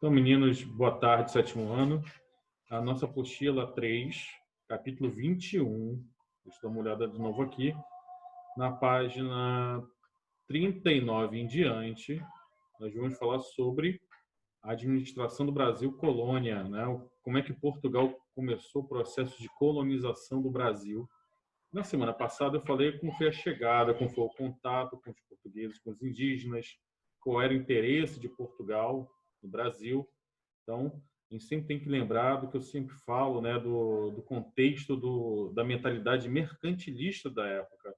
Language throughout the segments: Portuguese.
Então, meninos, boa tarde, sétimo ano. A nossa apostila 3, capítulo 21. Deixa eu dar uma olhada de novo aqui. Na página 39 em diante, nós vamos falar sobre a administração do Brasil colônia, né? Como é que Portugal começou o processo de colonização do Brasil. Na semana passada eu falei como foi a chegada, como foi o contato com os portugueses, com os indígenas, qual era o interesse de Portugal no Brasil. Então, a gente sempre tem que lembrar do que eu sempre falo, né, do contexto da mentalidade mercantilista da época.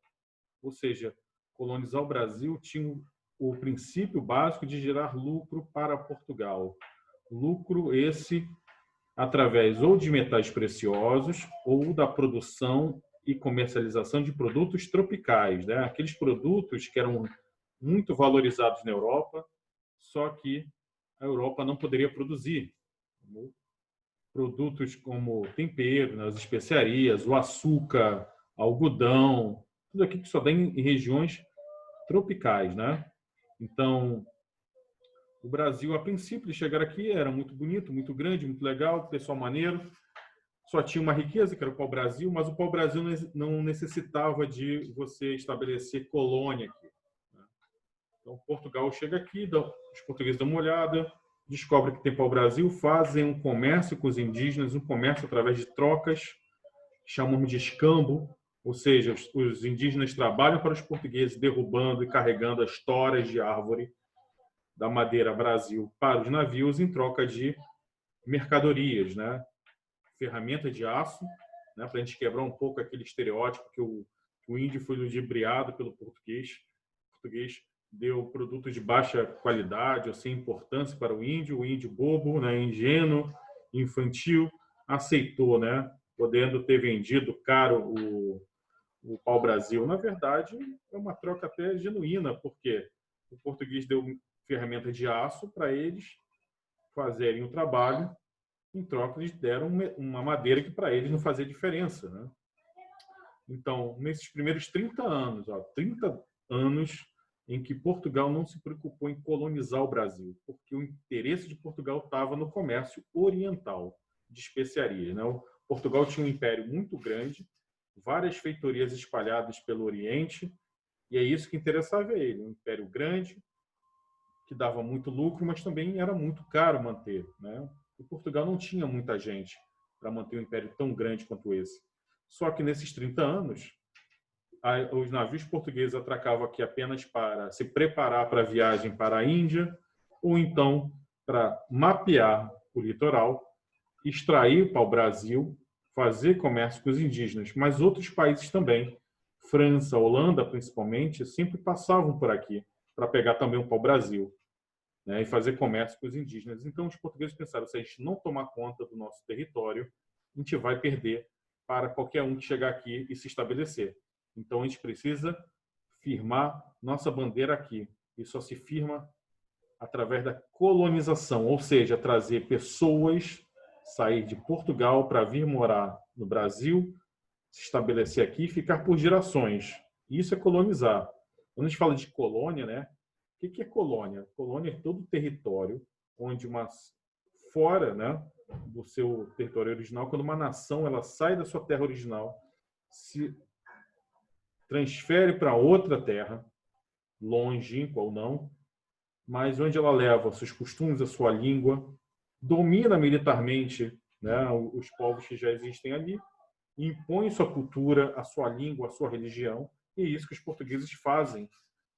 Ou seja, colonizar o Brasil tinha o princípio básico de gerar lucro para Portugal. Lucro esse através ou de metais preciosos ou da produção e comercialização de produtos tropicais, né? Aqueles produtos que eram muito valorizados na Europa, só que a Europa não poderia produzir. Produtos como tempero, né, as especiarias, o açúcar, algodão, tudo aquilo que só tem em regiões tropicais, né? Então, o Brasil, a princípio de chegar aqui, era muito bonito, muito grande, muito legal, pessoal maneiro. Só tinha uma riqueza, que era o pau-brasil, mas o pau-brasil não necessitava de você estabelecer colônia aqui. Então, Portugal chega aqui, os portugueses dão uma olhada, descobrem que tem pau-brasil, fazem um comércio com os indígenas, um comércio através de trocas, chamamos de escambo, ou seja, os indígenas trabalham para os portugueses, derrubando e carregando as toras de árvore da madeira Brasil para os navios em troca de mercadorias, né? Ferramenta de aço, né? Para a gente quebrar um pouco aquele estereótipo que o índio foi ludibriado pelo português. O português deu produtos de baixa qualidade ou sem importância para o índio bobo, né? Ingênuo, infantil, aceitou, né? Podendo ter vendido caro o pau-brasil. Na verdade, é uma troca até genuína, porque o português deu ferramenta de aço para eles fazerem o trabalho, em troca eles deram uma madeira que para eles não fazia diferença, né? Então, nesses primeiros 30 anos, 30 anos em que Portugal não se preocupou em colonizar o Brasil, porque o interesse de Portugal estava no comércio oriental de especiarias, né? Portugal tinha um império muito grande, várias feitorias espalhadas pelo Oriente, e é isso que interessava a ele, um império grande, que dava muito lucro, mas também era muito caro manter, né? E Portugal não tinha muita gente para manter um império tão grande quanto esse. Só que nesses 30 anos, os navios portugueses atracavam aqui apenas para se preparar para a viagem para a Índia, ou então para mapear o litoral, extrair para o Brasil, fazer comércio com os indígenas. Mas outros países também, França, Holanda principalmente, sempre passavam por aqui para pegar também o pau-brasil, né, e fazer comércio com os indígenas. Então, os portugueses pensaram, se a gente não tomar conta do nosso território, a gente vai perder para qualquer um que chegar aqui e se estabelecer. Então, a gente precisa firmar nossa bandeira aqui. E só se firma através da colonização, ou seja, trazer pessoas, sair de Portugal para vir morar no Brasil, se estabelecer aqui e ficar por gerações. Isso é colonizar. Quando a gente fala de colônia, né? O que é colônia? Colônia é todo território onde fora, né, do seu território original, quando uma nação ela sai da sua terra original, se transfere para outra terra, longínqua ou não, mas onde ela leva seus costumes, a sua língua, domina militarmente, né, os povos que já existem ali, impõe sua cultura, a sua língua, a sua religião, e é isso que os portugueses fazem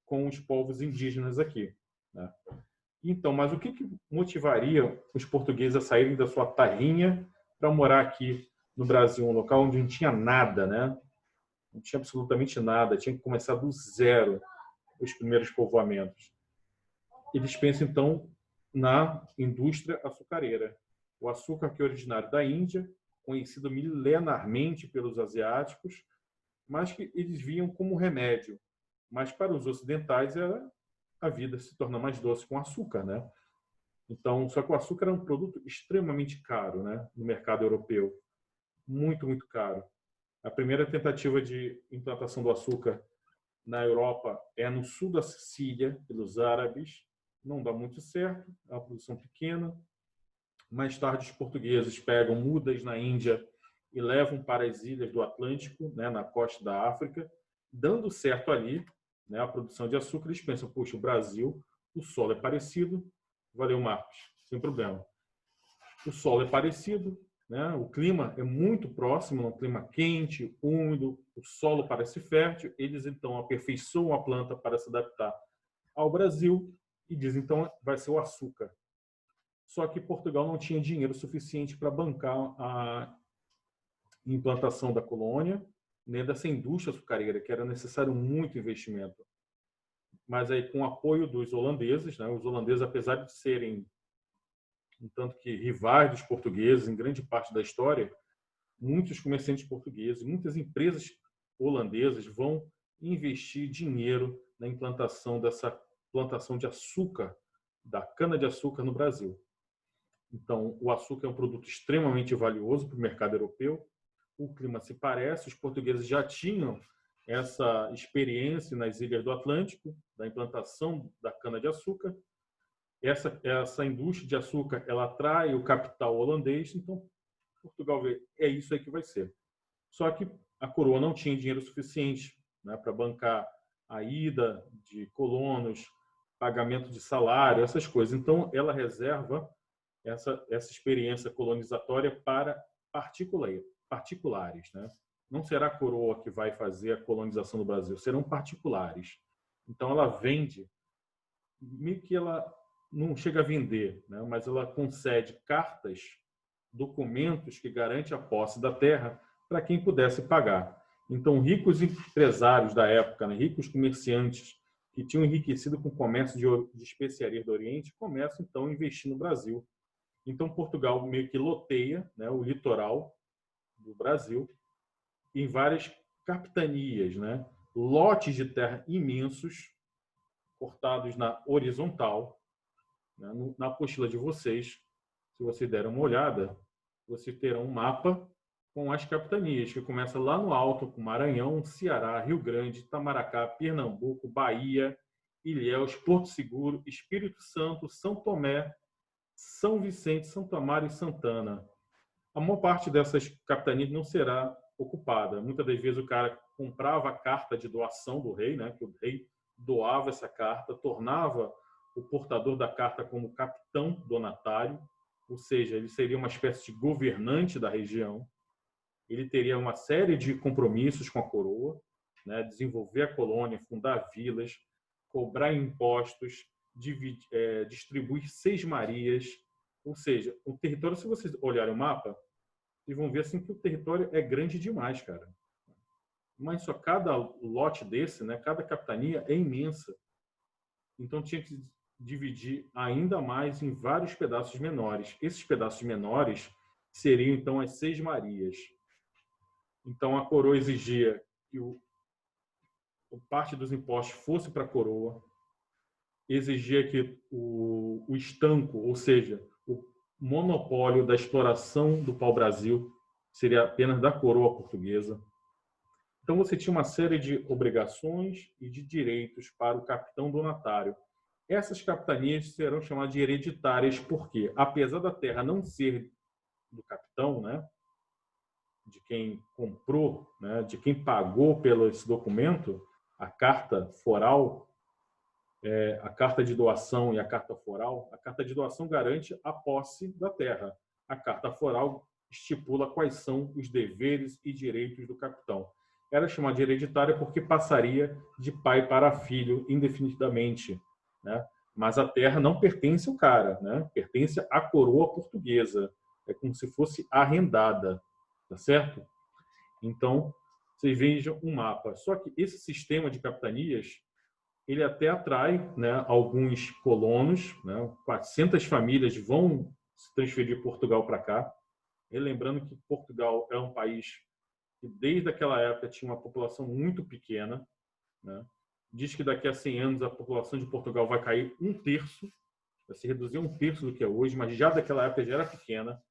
com os povos indígenas aqui, né? Então, mas o que motivaria os portugueses a saírem da sua terrinha para morar aqui no Brasil, um local onde não tinha nada, né? Não tinha absolutamente nada, tinha que começar do zero os primeiros povoamentos. Eles pensam, então, na indústria açucareira. O açúcar que é originário da Índia, conhecido milenarmente pelos asiáticos, mas que eles viam como remédio. Mas para os ocidentais era a vida se torna mais doce com açúcar, né? Então, só que o açúcar é um produto extremamente caro, né, no mercado europeu, muito, muito caro. A primeira tentativa de implantação do açúcar na Europa é no sul da Sicília, pelos árabes, não dá muito certo, é uma produção pequena, Mais tarde, os portugueses pegam mudas na Índia e levam para as ilhas do Atlântico, né, na costa da África, dando certo ali, né, a produção de açúcar. Eles pensam, poxa, o Brasil, o solo é parecido, valeu, Marcos, sem problema. O solo é parecido, né, o clima é muito próximo, um clima quente, úmido, o solo parece fértil. Eles, então, aperfeiçoam a planta para se adaptar ao Brasil e dizem, então, vai ser o açúcar. Só que Portugal não tinha dinheiro suficiente para bancar a implantação da colônia, nem dessa indústria açucareira, que era necessário muito investimento. Mas aí, com o apoio dos holandeses, né, os holandeses, apesar de serem um tanto que rivais dos portugueses em grande parte da história, muitos comerciantes portugueses, muitas empresas holandesas vão investir dinheiro na implantação dessa plantação de açúcar, da cana-de-açúcar no Brasil. Então, o açúcar é um produto extremamente valioso para o mercado europeu. O clima se parece, os portugueses já tinham essa experiência nas ilhas do Atlântico, da implantação da cana-de-açúcar. Essa indústria de açúcar, ela atrai o capital holandês, então Portugal vê, é isso aí que vai ser. Só que a coroa não tinha dinheiro suficiente, né, para bancar a ida de colonos, pagamento de salário, essas coisas. Então, ela reserva essa experiência colonizatória para particulares, né? Não será a coroa que vai fazer a colonização do Brasil, serão particulares. Então, ela vende, meio que ela não chega a vender, né? Mas ela concede cartas, documentos que garantem a posse da terra para quem pudesse pagar. Então, ricos empresários da época, né? Ricos comerciantes que tinham enriquecido com o comércio de especiarias do Oriente, começam, então, a investir no Brasil. Então, Portugal meio que loteia, né, o litoral do Brasil em várias capitanias, né, lotes de terra imensos, cortados na horizontal. Né, na apostila de vocês, se vocês derem uma olhada, vocês terão um mapa com as capitanias, que começa lá no alto, com Maranhão, Ceará, Rio Grande, Itamaracá, Pernambuco, Bahia, Ilhéus, Porto Seguro, Espírito Santo, São Tomé, São Vicente, Santo Amaro e Santana. A maior parte dessas capitanias não será ocupada. Muitas das vezes o cara comprava a carta de doação do rei, né, que o rei doava essa carta, tornava o portador da carta como capitão donatário, ou seja, ele seria uma espécie de governante da região. Ele teria uma série de compromissos com a coroa, né, desenvolver a colônia, fundar vilas, cobrar impostos, distribuir seis-marias, ou seja, o território, se vocês olharem o mapa, vocês vão ver assim que o território é grande demais, cara. Mas só cada lote desse, né, cada capitania é imensa. Então tinha que dividir ainda mais em vários pedaços menores. Esses pedaços menores seriam então as seis-marias. Então a coroa exigia que parte dos impostos fosse para a coroa, exigia que o estanco, ou seja, o monopólio da exploração do pau-brasil seria apenas da coroa portuguesa. Então você tinha uma série de obrigações e de direitos para o capitão donatário. Essas capitanias serão chamadas de hereditárias porque, apesar da terra não ser do capitão, né, de quem comprou, né, de quem pagou pelo esse documento, a carta foral, a carta de doação e a carta foral, a carta de doação garante a posse da terra. A carta foral estipula quais são os deveres e direitos do capitão. Era chamada de hereditária porque passaria de pai para filho indefinidamente, né? Mas a terra não pertence ao cara, né? Pertence à coroa portuguesa. É como se fosse arrendada, tá certo? Então, vocês vejam um mapa. Só que esse sistema de capitanias, ele até atrai, né, alguns colonos, né? 400 famílias vão se transferir de Portugal para cá. E lembrando que Portugal é um país que desde aquela época tinha uma população muito pequena, né? Diz que daqui a 100 anos a população de Portugal vai cair um terço, vai se reduzir um terço do que é hoje, mas já daquela época já era pequena.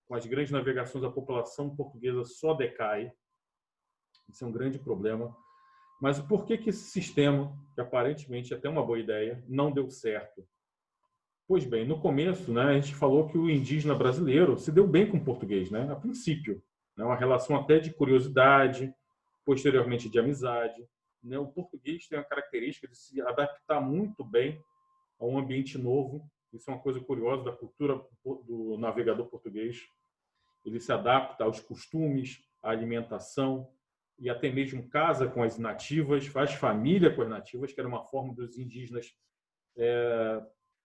Com as grandes navegações, a população portuguesa só decai. Isso é um grande problema. Mas por que esse sistema, que aparentemente é até uma boa ideia, não deu certo? Pois bem, no começo, né, a gente falou que o indígena brasileiro se deu bem com o português, né, a princípio, né, uma relação até de curiosidade, posteriormente de amizade, né. O português tem a característica de se adaptar muito bem a um ambiente novo. Isso é uma coisa curiosa da cultura do navegador português. Ele se adapta aos costumes, à alimentação e até mesmo casa com as nativas, faz família com as nativas, que era uma forma dos indígenas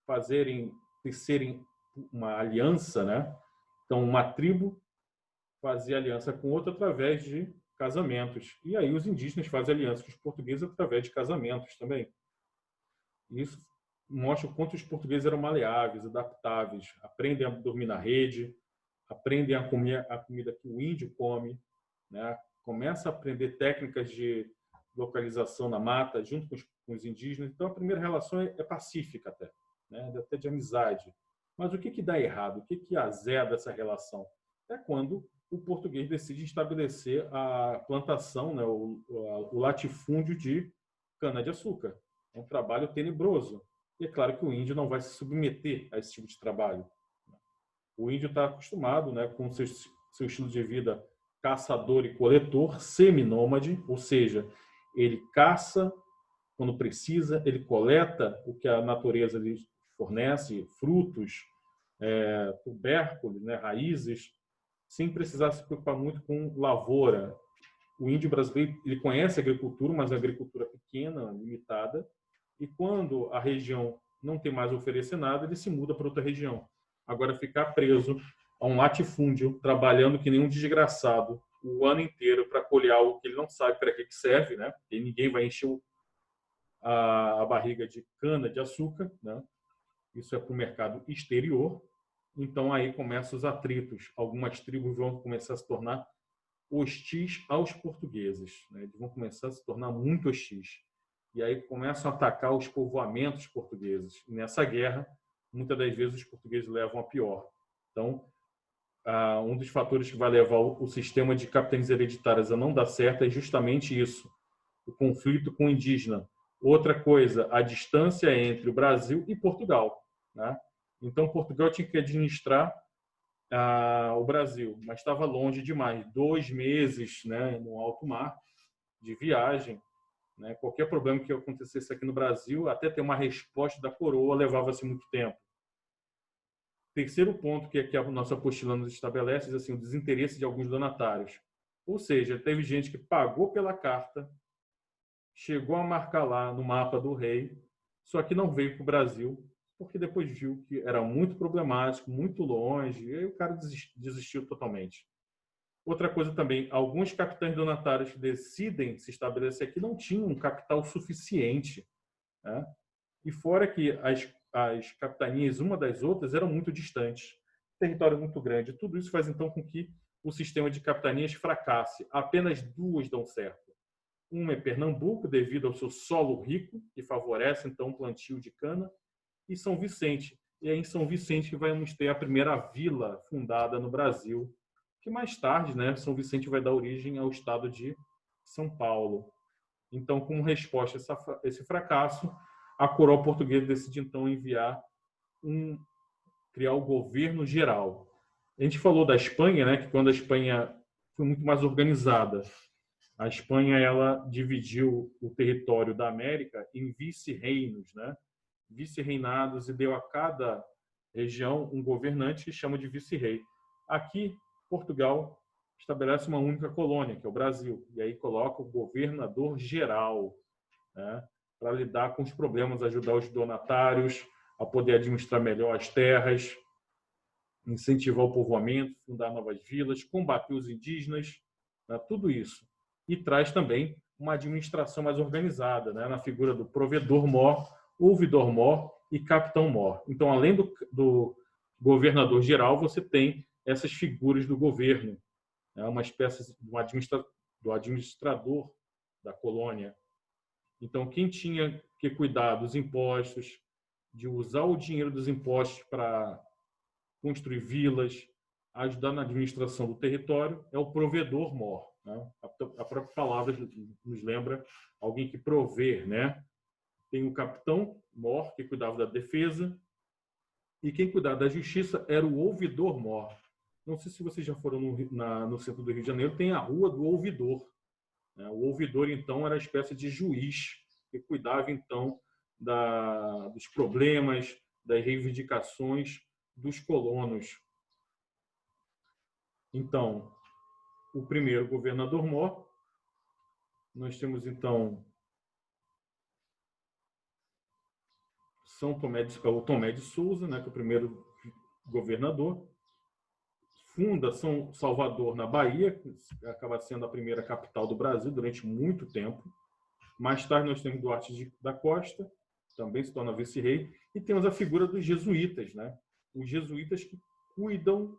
fazerem, tecerem uma aliança, né? Então, uma tribo fazia aliança com outra através de casamentos. E aí os indígenas fazem aliança com os portugueses através de casamentos também. E isso mostra o quanto os portugueses eram maleáveis, adaptáveis, aprendem a dormir na rede, aprendem a comer a comida que o índio come, né? Começa a aprender técnicas de localização na mata junto com os indígenas. Então, a primeira relação é pacífica até, né? Até de amizade. Mas o que dá errado? O que azeda essa relação? É quando o português decide estabelecer a plantação, né? o latifúndio de cana-de-açúcar. É um trabalho tenebroso. E é claro que o índio não vai se submeter a esse tipo de trabalho. O índio está acostumado, né, com seu estilo de vida caçador e coletor, seminômade, ou seja, ele caça quando precisa, ele coleta o que a natureza lhe fornece, frutos, tubérculos, né, raízes, sem precisar se preocupar muito com lavoura. O índio brasileiro ele conhece a agricultura, mas a agricultura pequena, limitada, e quando a região não tem mais a oferecer nada, ele se muda para outra região. Agora, ficar preso a um latifúndio, trabalhando que nem um desgraçado o ano inteiro para colher algo que ele não sabe para que serve, né? E ninguém vai encher a barriga de cana de açúcar, né? Isso é para o mercado exterior. Então, aí começam os atritos. Algumas tribos vão começar a se tornar hostis aos portugueses, né? Eles vão começar a se tornar muito hostis. E aí começam a atacar os povoamentos portugueses. E nessa guerra, muitas das vezes os portugueses levam a pior. Então, um dos fatores que vai levar o sistema de capitanias hereditárias a não dar certo é justamente isso, o conflito com o indígena. Outra coisa, a distância entre o Brasil e Portugal, né? Então, Portugal tinha que administrar o Brasil, mas estava longe demais, 2 meses, né, no alto mar de viagem, né? Qualquer problema que acontecesse aqui no Brasil, até ter uma resposta da coroa, levava-se muito tempo. Terceiro ponto que aqui a nossa apostila nos estabelece é assim, o desinteresse de alguns donatários. Ou seja, teve gente que pagou pela carta, chegou a marcar lá no mapa do rei, só que não veio para o Brasil, porque depois viu que era muito problemático, muito longe, e aí o cara desistiu totalmente. Outra coisa também, alguns capitães donatários que decidem se estabelecer aqui não tinham um capital suficiente, né? E fora que as capitanias, uma das outras, eram muito distantes, território muito grande. Tudo isso faz, então, com que o sistema de capitanias fracasse. Apenas duas dão certo. Uma é Pernambuco, devido ao seu solo rico, que favorece, então, o plantio de cana, e São Vicente. E é em São Vicente que vamos ter a primeira vila fundada no Brasil, que mais tarde, né, São Vicente vai dar origem ao estado de São Paulo. Então, como resposta a esse fracasso, a coroa portuguesa decide então criar o governo geral. A gente falou da Espanha, né, que quando a Espanha foi muito mais organizada, a Espanha ela dividiu o território da América em vice-reinos, né? Vice-reinados, e deu a cada região um governante que chama de vice-rei. Aqui, Portugal estabelece uma única colônia, que é o Brasil, e aí coloca o governador geral, né, para lidar com os problemas, ajudar os donatários a poder administrar melhor as terras, incentivar o povoamento, fundar novas vilas, combater os indígenas, né, tudo isso. E traz também uma administração mais organizada, né, na figura do provedor-mor, ouvidor-mor e capitão-mor. Então, além do governador-geral, você tem essas figuras do governo, né, uma espécie do administrador da colônia. Então, quem tinha que cuidar dos impostos, de usar o dinheiro dos impostos para construir vilas, ajudar na administração do território, é o provedor-mor, né? A própria palavra nos lembra alguém que provê, né? Tem o capitão-mor, que cuidava da defesa, E quem cuidava da justiça era o ouvidor-mor. Não sei se vocês já foram no centro do Rio de Janeiro, tem a Rua do Ouvidor. Né? O ouvidor, então, era uma espécie de juiz que cuidava, então, dos problemas, das reivindicações dos colonos. Então, o primeiro governador-mor, nós temos, então, o Tomé de Souza, né, que é o primeiro governador, funda São Salvador, na Bahia, que acaba sendo a primeira capital do Brasil durante muito tempo. Mais tarde nós temos Duarte da Costa, também se torna vice-rei, e temos a figura dos jesuítas, né? Os jesuítas que cuidam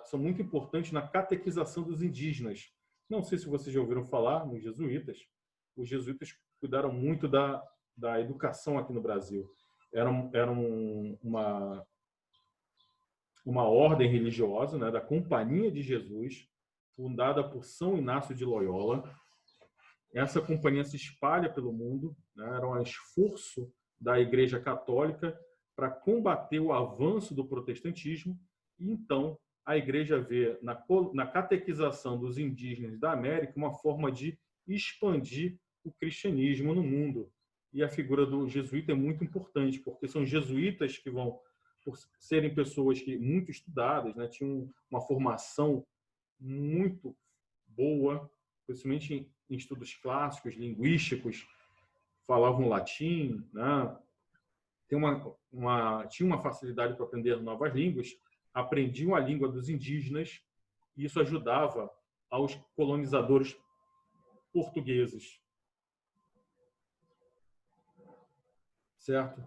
são muito importantes na catequização dos indígenas. Não sei se vocês já ouviram falar nos jesuítas. Os jesuítas cuidaram muito da educação aqui no Brasil. Era uma ordem religiosa, né, da Companhia de Jesus, fundada por São Inácio de Loyola. Essa companhia se espalha pelo mundo, né, era um esforço da Igreja Católica para combater o avanço do protestantismo, e então a Igreja vê na catequização dos indígenas da América uma forma de expandir o cristianismo no mundo. E a figura do jesuíta é muito importante, porque são jesuítas que vão, por serem pessoas muito estudadas, né, tinham uma formação muito boa, principalmente em estudos clássicos, linguísticos, falavam latim, né? Tinha uma facilidade para aprender novas línguas, aprendiam a língua dos indígenas, e isso ajudava aos colonizadores portugueses. Certo?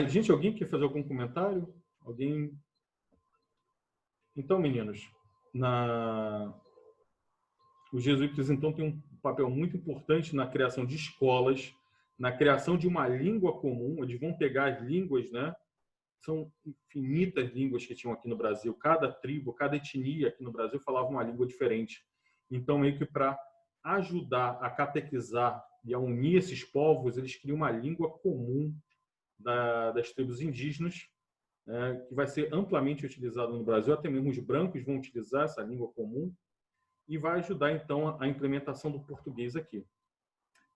Gente, alguém quer fazer algum comentário? Alguém? Então, meninos, os jesuítas, então, têm um papel muito importante na criação de escolas, na criação de uma língua comum. Eles vão pegar as línguas, né? São infinitas línguas que tinham aqui no Brasil. Cada tribo, cada etnia aqui no Brasil falava uma língua diferente. Então, meio que para ajudar a catequizar e a unir esses povos, eles criam uma língua comum das tribos indígenas, que vai ser amplamente utilizada no Brasil. Até mesmo os brancos vão utilizar essa língua comum, e vai ajudar, então, a implementação do português aqui.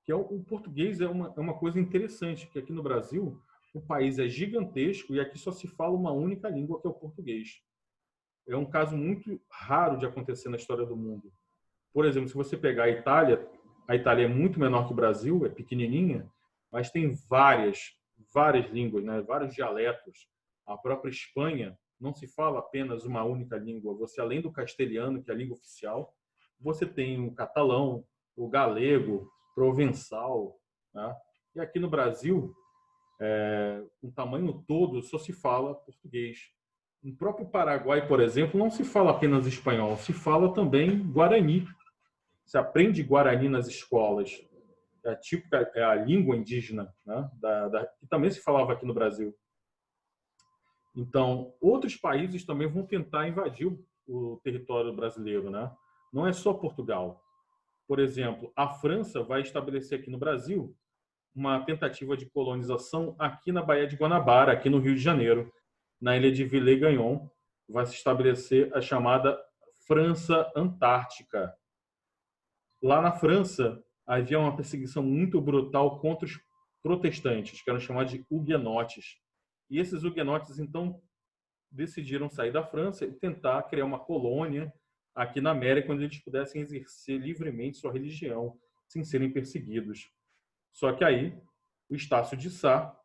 O português é uma coisa interessante, que aqui no Brasil o país é gigantesco e aqui só se fala uma única língua, que é o português. É um caso muito raro de acontecer na história do mundo. Por exemplo, se você pegar a Itália é muito menor que o Brasil, é pequenininha, mas tem várias línguas, né? Vários dialetos. A própria Espanha não se fala apenas uma única língua. Você, além do castelhano, que é a língua oficial, você tem o catalão, o galego, provençal. Né? E aqui no Brasil, o tamanho todo, só se fala português. No próprio Paraguai, por exemplo, não se fala apenas espanhol, se fala também guarani. Se aprende guarani nas escolas. É a língua indígena, né? Que também se falava aqui no Brasil. Então, outros países também vão tentar invadir o território brasileiro, né? Não é só Portugal. Por exemplo, a França vai estabelecer aqui no Brasil uma tentativa de colonização aqui na Baía de Guanabara, aqui no Rio de Janeiro, na ilha de Villers-Gagnon. Vai se estabelecer a chamada França Antártica. Lá na França, havia uma perseguição muito brutal contra os protestantes, que eram chamados de huguenotes. E esses huguenotes, então, decidiram sair da França e tentar criar uma colônia aqui na América, onde eles pudessem exercer livremente sua religião, sem serem perseguidos. Só que aí, o Estácio de Sá,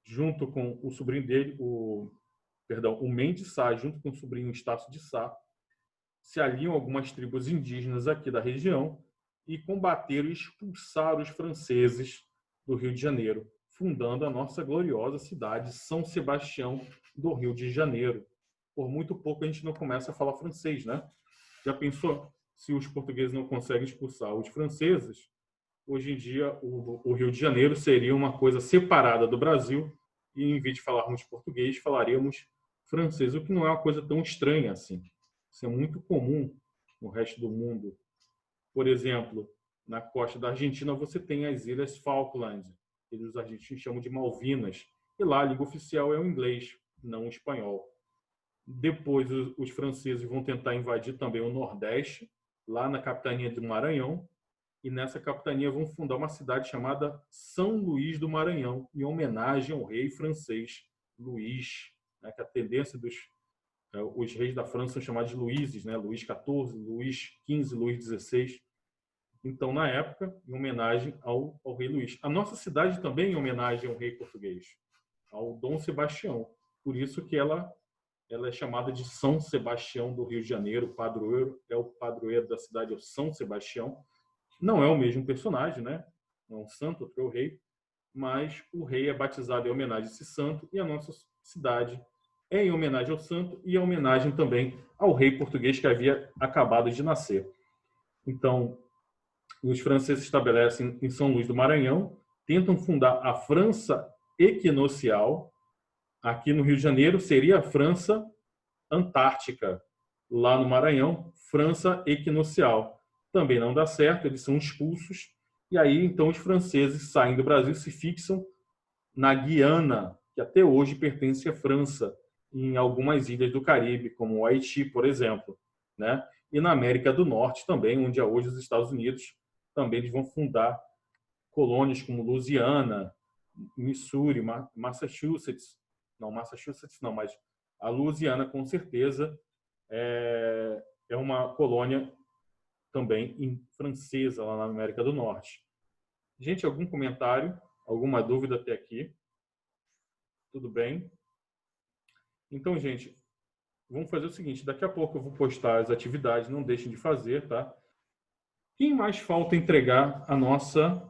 junto com o sobrinho dele, o Mendes Sá, junto com o sobrinho Estácio de Sá, se aliam a algumas tribos indígenas aqui da região e combateram e expulsaram os franceses do Rio de Janeiro, fundando a nossa gloriosa cidade São Sebastião do Rio de Janeiro. Por muito pouco a gente não começa a falar francês, né? Já pensou se os portugueses não conseguem expulsar os franceses? Hoje em dia o Rio de Janeiro seria uma coisa separada do Brasil e, em vez de falarmos português, falaríamos francês, o que não é uma coisa tão estranha assim. Isso é muito comum no resto do mundo. Por exemplo, na costa da Argentina você tem as Ilhas Falkland, que os argentinos chamam de Malvinas. e lá a língua oficial é o inglês, não o espanhol. Depois, os franceses vão tentar invadir também o Nordeste, lá na capitania do Maranhão, e nessa capitania vão fundar uma cidade chamada São Luís do Maranhão, em homenagem ao rei francês Luís, né, que a tendência os reis da França são chamados de Luíses, né? Luís XIV, Luís XV, Luís XVI. Então, na época, em homenagem ao rei Luís. A nossa cidade também em homenagem ao rei português, ao Dom Sebastião. Por isso que ela é chamada de São Sebastião do Rio de Janeiro. O padroeiro da cidade é o São Sebastião. Não é o mesmo personagem, né? Não é um santo, outro é o rei, mas o rei é batizado em homenagem a esse santo e a nossa cidade é em homenagem ao santo e em homenagem também ao rei português que havia acabado de nascer. Então, os franceses estabelecem em São Luís do Maranhão, tentam fundar a França Equinocial. Aqui no Rio de Janeiro seria a França Antártica. Lá no Maranhão, França Equinocial. Também não dá certo, eles são expulsos. E aí, então, os franceses saem do Brasil e se fixam na Guiana, que até hoje pertence à França, em algumas ilhas do Caribe, como o Haiti, por exemplo, né? E na América do Norte também, onde há hoje os Estados Unidos, também eles vão fundar colônias como Louisiana, Missouri, Massachusetts. Não, Massachusetts não, mas a Louisiana, com certeza, é uma colônia também francesa lá na América do Norte. Gente, algum comentário? Alguma dúvida até aqui? Tudo bem? Então, gente, vamos fazer o seguinte. Daqui a pouco eu vou postar as atividades. Não deixem de fazer, tá? Quem mais falta entregar a nossa